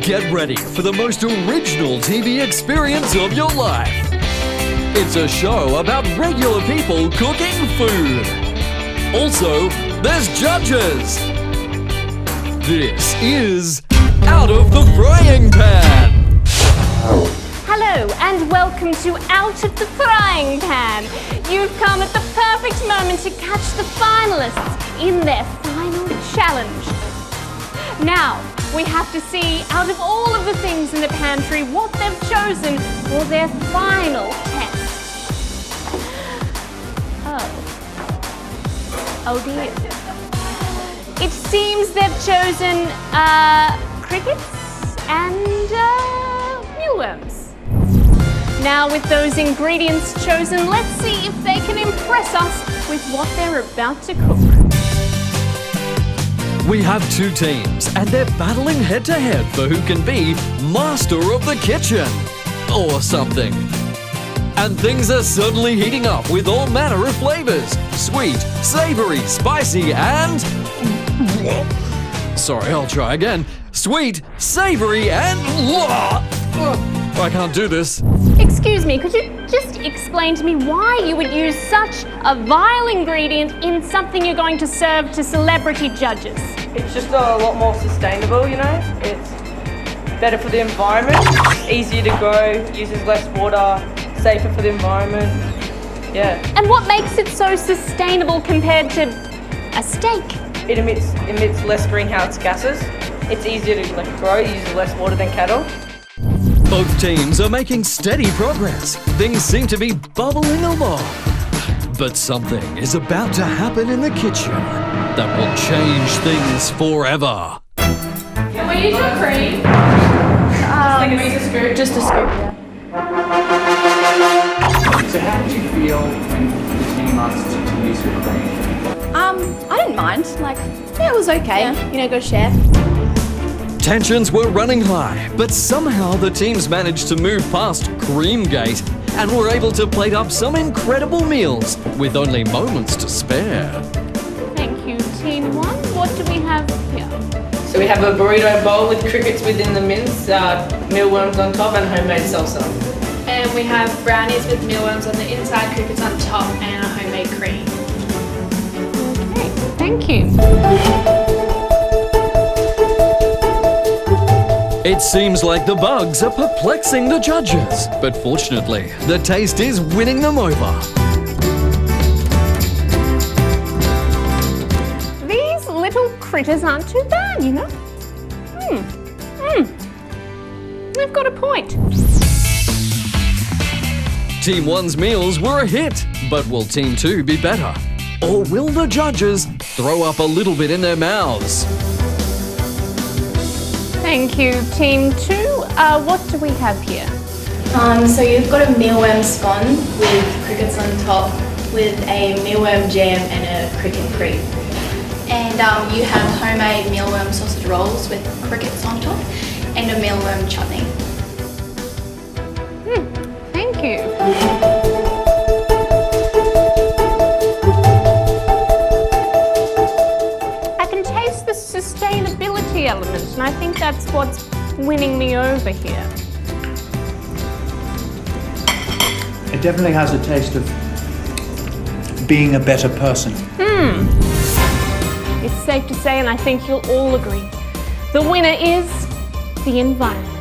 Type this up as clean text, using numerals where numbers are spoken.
Get ready for the most original TV experience of your life. It's a show about regular people cooking food. Also, there's judges. This is Out of the Frying Pan. Hello and welcome to Out of the Frying Pan. You've come at the perfect moment to catch the finalists in their final challenge. Now, we have to see out of all of the things in the pantry what they've chosen for their final test. Oh dear. It seems they've chosen crickets and mealworms. Now with those ingredients chosen, let's see if they can impress us with what they're about to cook. We have two teams and they're battling head to head for who can be master of the kitchen or something. And things are suddenly heating up with all manner of flavors. Sweet, savory, spicy and... Sorry, I'll try again. Sweet, savory and... I can't do this. Excuse me, could you just explain to me why you would use such a vile ingredient in something you're going to serve to celebrity judges? It's just a lot more sustainable, you know? It's better for the environment, easier to grow, uses less water, safer for the environment, yeah. And what makes it so sustainable compared to a steak? It emits less greenhouse gases. It's easier to grow, it uses less water than cattle. Both teams are making steady progress. Things seem to be bubbling along. But something is about to happen in the kitchen that will change things forever. Can we use your cream? Just a scoop, yeah. So how did you feel when the team asked to use your cream? I didn't mind. It was okay. Yeah. You know, go share. Tensions were running high, but somehow the teams managed to move past Creamgate and were able to plate up some incredible meals with only moments to spare. Thank you, Team 1. What do we have here? So we have a burrito bowl with crickets within the mince, mealworms on top and homemade salsa. And we have brownies with mealworms on the inside, crickets on top, and a homemade cream. Okay, thank you. It seems like the bugs are perplexing the judges, but fortunately, the taste is winning them over. These little critters aren't too bad, you know? They've got a point. Team 1's meals were a hit, but will Team 2 be better? Or will the judges throw up a little bit in their mouths? Thank you, Team 2. What do we have here? So you've got a mealworm scone with crickets on top, with a mealworm jam and a cricket cream. And you have homemade mealworm sausage rolls with crickets on top and a mealworm chutney. Thank you. I can taste the sustainability element, and I think that's what's winning me over here. It definitely has a taste of being a better person. It's safe to say, and I think you'll all agree, the winner is the environment.